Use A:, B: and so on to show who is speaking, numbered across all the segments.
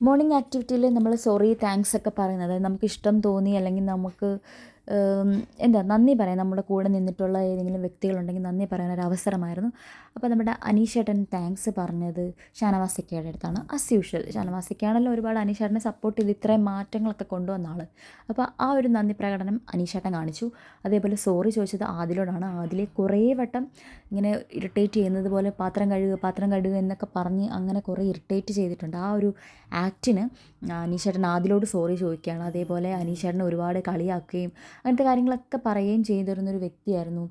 A: Morning ആക്ടിവിറ്റിയിൽ നമ്മൾ sorry thanks ഒക്കെ പറയുന്നത് നമുക്കിഷ്ടം തോന്നി അല്ലെങ്കിൽ നമുക്ക് നന്ദി പറയാൻ നമ്മുടെ കൂടെ നിന്നിട്ടുള്ള ഏതെങ്കിലും വ്യക്തികളുണ്ടെങ്കിൽ നന്ദി പറയാനൊരു അവസരമായിരുന്നു. അപ്പോൾ നമ്മുടെ അനീഷേട്ടൻ താങ്ക്സ് പറഞ്ഞത് ഷാനവാസിക്കയുടെ അടുത്താണ്. ആസ് യൂഷ്വൽ ഷാനവാസിക്കയാണല്ലോ ഒരുപാട് അനീഷേട്ടനെ സപ്പോർട്ട് ചെയ്ത് ഇത്രയും മാറ്റങ്ങളൊക്കെ കൊണ്ടുവന്ന ആൾ. അപ്പോൾ ആ ഒരു നന്ദി പ്രകടനം അനീഷേട്ടൻ കാണിച്ചു. അതേപോലെ സോറി ചോദിച്ചത് ആദിലോടാണ്. ആദിലെ കുറേ വട്ടം ഇങ്ങനെ ഇറിറ്റേറ്റ് ചെയ്യുന്നത് പോലെ പാത്രം കഴുകുക എന്നൊക്കെ പറഞ്ഞ് അങ്ങനെ കുറേ ഇറിറ്റേറ്റ് ചെയ്തിട്ടുണ്ട്. ആ ഒരു ആക്ടിന് അനീഷേട്ടൻ ആദിലോട് സോറി ചോദിക്കുകയാണ്. അതേപോലെ അനീഷേട്ടനെ ഒരുപാട് കളിയാക്കുകയും അങ്ങനത്തെ കാര്യങ്ങളൊക്കെ പറയുകയും ചെയ്തിരുന്നൊരു വ്യക്തിയായിരുന്നു.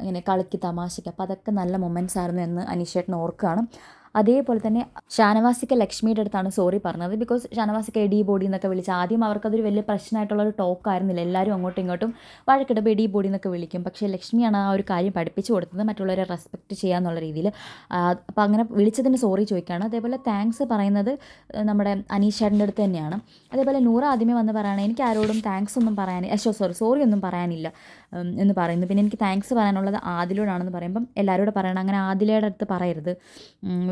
A: ഇങ്ങനെ കളിക്ക് തമാശയ്ക്ക്. അപ്പോൾ അതൊക്കെ നല്ല മൊമെൻറ്റ്സ് ആയിരുന്നു എന്ന് അനീഷേട്ടൻ ഓർക്കുകയാണ്. അതേപോലെ തന്നെ ഷാനവാസിക്ക ലക്ഷ്മിയുടെ അടുത്താണ് സോറി പറഞ്ഞത്. ബിക്കോസ് ഷാനവാസിക്ക എഡി ബോഡി എന്നൊക്കെ വിളിച്ച് ആദ്യം അവർക്കതൊരു വലിയ പ്രശ്നമായിട്ടുള്ളൊരു ടോക്കായിരുന്നില്ല. എല്ലാവരും അങ്ങോട്ടും ഇങ്ങോട്ടും വഴക്കിടുമ്പോൾ എഡി ബോഡി എന്നൊക്കെ വിളിക്കും. പക്ഷേ ലക്ഷ്മിയാണ് ആ ഒരു കാര്യം പഠിപ്പിച്ചു കൊടുത്തത്, മറ്റുള്ളവരെ റെസ്പെക്റ്റ് ചെയ്യാന്നുള്ള രീതിയിൽ. അപ്പോൾ അങ്ങനെ വിളിച്ചതിന് സോറി ചോദിക്കുകയാണ്. അതേപോലെ താങ്ക്സ് പറയുന്നത് നമ്മുടെ അനീഷേട്ടൻ്റെ അടുത്ത് തന്നെയാണ്. അതേപോലെ നൂറ ആദ്യമേ വന്ന് പറയുകയാണ് എനിക്ക് ആരോടും താങ്ക്സ് ഒന്നും സോറി ഒന്നും പറയാനില്ല എന്ന് പറയുന്നു. പിന്നെ എനിക്ക് താങ്ക്സ് പറയാനുള്ളത് ആദിലോടാണെന്ന് പറയുമ്പം എല്ലാവരോടും പറയണം, അങ്ങനെ ആദിലയുടെ അടുത്ത് പറയരുത്,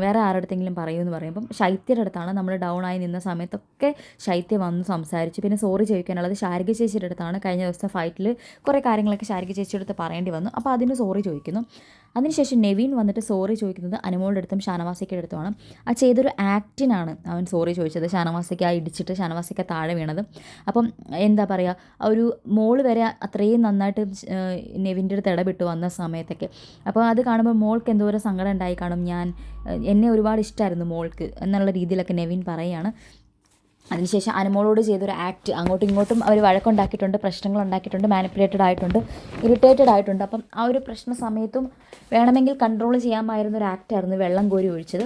A: വേറെ ആരുടെ അടുത്തെങ്കിലും പറയുമെന്ന് പറയുമ്പം ശൈത്യയുടെ അടുത്താണ്. നമ്മൾ ഡൗൺ ആയി നിന്ന സമയത്തൊക്കെ ശൈത്യ വന്ന് സംസാരിച്ചു. പിന്നെ സോറി ചോദിക്കാനുള്ളത് ശാരിക ചേച്ചിയുടെ അടുത്താണ്. കഴിഞ്ഞ ദിവസത്തെ ഫൈറ്റിൽ കുറേ കാര്യങ്ങളൊക്കെ ശാരിക ചേച്ചിയുടെ അടുത്ത് പറയേണ്ടി വന്നു. അപ്പോൾ അതിന് സോറി ചോദിക്കുന്നു. അതിനുശേഷം നെവിൻ വന്നിട്ട് സോറി ചോദിക്കുന്നത് അനുമോളുടെ അടുത്തും ഷാനവാസിക്കയുടെ അടുത്തുമാണ്. ആ ചെയ്തൊരു ആക്ടിനാണ് അവൻ സോറി ചോദിച്ചത്. ഷാനവാസിക്ക ഇടിച്ചിട്ട് ഷാനവാസിക്ക താഴെ വീണത്. അപ്പം എന്താ പറയുക, ഒരു മോള് വരെ അത്രയും നന്നായിട്ട് നെവിൻ്റെ അടുത്ത് ഇടപെട്ട് വന്ന സമയത്തൊക്കെ. അപ്പോൾ അത് കാണുമ്പോൾ മോൾക്ക് എന്തോരം സങ്കടം ഉണ്ടായി കാണും. എന്നെ ഒരുപാട് ഇഷ്ടമായിരുന്നു മോൾക്ക് എന്നുള്ള രീതിയിലൊക്കെ നെവിൻ പറയുകയാണ്. അതിനുശേഷം അനുമോളോട് ചെയ്തൊരു ആക്ട്, അങ്ങോട്ടും ഇങ്ങോട്ടും അവർ വഴക്കുണ്ടാക്കിയിട്ടുണ്ട്, പ്രശ്നങ്ങൾ ഉണ്ടാക്കിയിട്ടുണ്ട്, മാനിപ്പുലേറ്റഡ് ആയിട്ടുണ്ട്, ഇറിറ്റേറ്റഡ് ആയിട്ടുണ്ട്. അപ്പം ആ ഒരു പ്രശ്ന സമയത്തും വേണമെങ്കിൽ കൺട്രോൾ ചെയ്യാമായിരുന്ന ഒരു ആക്റ്റായിരുന്നു വെള്ളം കോരി ഒഴിച്ചത്.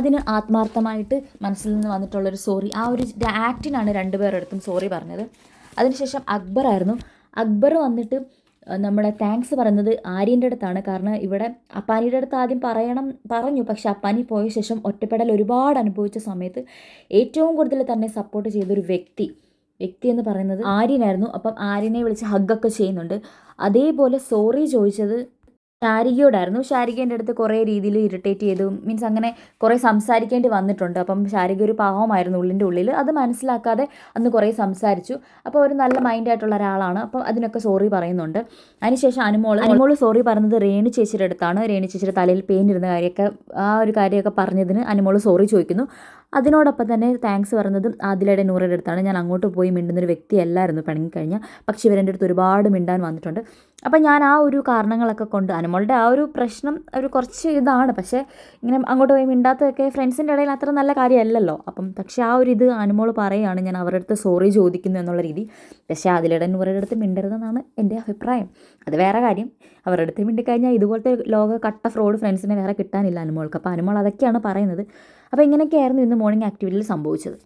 A: അതിന് ആത്മാർത്ഥമായിട്ട് മനസ്സിൽ നിന്ന് വന്നിട്ടുള്ളൊരു സോറി, ആ ഒരു ആക്ടിനാണ് രണ്ടുപേരുടെ അടുത്തും സോറി പറഞ്ഞത്. അതിനുശേഷം അക്ബർ വന്നിട്ട് നമ്മളെ താങ്ക്സ് പറയുന്നത് ആര്യൻ്റെ അടുത്താണ്. കാരണം ഇവിടെ അപ്പാനിയുടെ അടുത്ത് ആദ്യം പറഞ്ഞു, പക്ഷെ അപ്പാനി പോയ ശേഷം ഒറ്റപ്പെടൽ ഒരുപാട് അനുഭവിച്ച സമയത്ത് ഏറ്റവും കൂടുതൽ തന്നെ സപ്പോർട്ട് ചെയ്തൊരു വ്യക്തി എന്ന് പറയുന്നത് ആര്യനായിരുന്നു. അപ്പം ആര്യനെ വിളിച്ച് ഹഗ്ഗൊക്കെ ചെയ്യുന്നുണ്ട്. അതേപോലെ സോറി ചോദിച്ചത് ശാരികയോടായിരുന്നു. ശാരികേൻ്റെ അടുത്ത് കുറേ രീതിയിൽ ഇറിറ്റേറ്റ് ചെയ്തു, മീൻസ് അങ്ങനെ കുറേ സംസാരിക്കേണ്ടി വന്നിട്ടുണ്ട്. അപ്പം ശാരിക ഒരു പാവമായിരുന്നു ഉള്ളിൻ്റെ ഉള്ളിൽ, അത് മനസ്സിലാക്കാതെ അന്ന് കുറേ സംസാരിച്ചു. അപ്പോൾ ഒരു നല്ല മൈൻഡായിട്ടുള്ള ഒരാളാണ്. അപ്പോൾ അതിനൊക്കെ സോറി പറയുന്നുണ്ട്. അതിനുശേഷം അനുമോള് സോറി പറഞ്ഞത് രേണു ചേച്ചിയുടെ അടുത്താണ്. രേണു ചേച്ചിയുടെ തലയിൽ പെയിൻ ഇരുന്ന കാര്യമൊക്കെ പറഞ്ഞതിന് അനുമോള് സോറി ചോദിക്കുന്നു. അതിനോടൊപ്പം തന്നെ താങ്ക്സ് പറയുന്നതും ആദിലയുടെ നൂറയുടെ അടുത്താണ്. ഞാൻ അങ്ങോട്ട് പോയി മിണ്ടുന്നൊരു വ്യക്തിയല്ലായിരുന്നു പിണങ്ങിക്കഴിഞ്ഞാൽ, പക്ഷേ ഇവരെൻ്റെ അടുത്ത് ഒരുപാട് മിണ്ടാൻ വന്നിട്ടുണ്ട്. അപ്പം ഞാൻ ആ ഒരു കാരണങ്ങളൊക്കെ കൊണ്ട് അനുമോളുടെ ആ ഒരു പ്രശ്നം ഒരു കുറച്ച് ഇതാണ്. പക്ഷേ ഇങ്ങനെ അങ്ങോട്ട് പോയി മിണ്ടാത്തതൊക്കെ ഫ്രണ്ട്സിൻ്റെ ഇടയിൽ അത്ര നല്ല കാര്യമല്ലല്ലോ. പക്ഷേ ആ ഒരു ഇത് അനുമോള് പറയുകയാണ്, ഞാൻ അവരുടെ അടുത്ത് സോറി ചോദിക്കുന്നു എന്നുള്ള രീതി. പക്ഷേ ആദിലയുടെ നൂറയുടെ അടുത്ത് മിണ്ടരുതെന്നാണ് എൻ്റെ അഭിപ്രായം. അത് വേറെ കാര്യം. അവരുടെ അടുത്ത് മിണ്ടിക്കഴിഞ്ഞാൽ ഇതുപോലത്തെ കട്ട ഫ്രോഡ് ഫ്രണ്ട്സിനെ വേറെ കിട്ടാനില്ല അനുമോൾക്ക്. അപ്പോൾ അനുമോൾ അതൊക്കെയാണ് പറയുന്നത്. അപ്പോൾ ഇങ്ങനെയൊക്കെയായിരുന്നു ഇന്ന് മോർണിംഗ് ആക്ടിവിറ്റിയിൽ സംഭവിച്ചത്.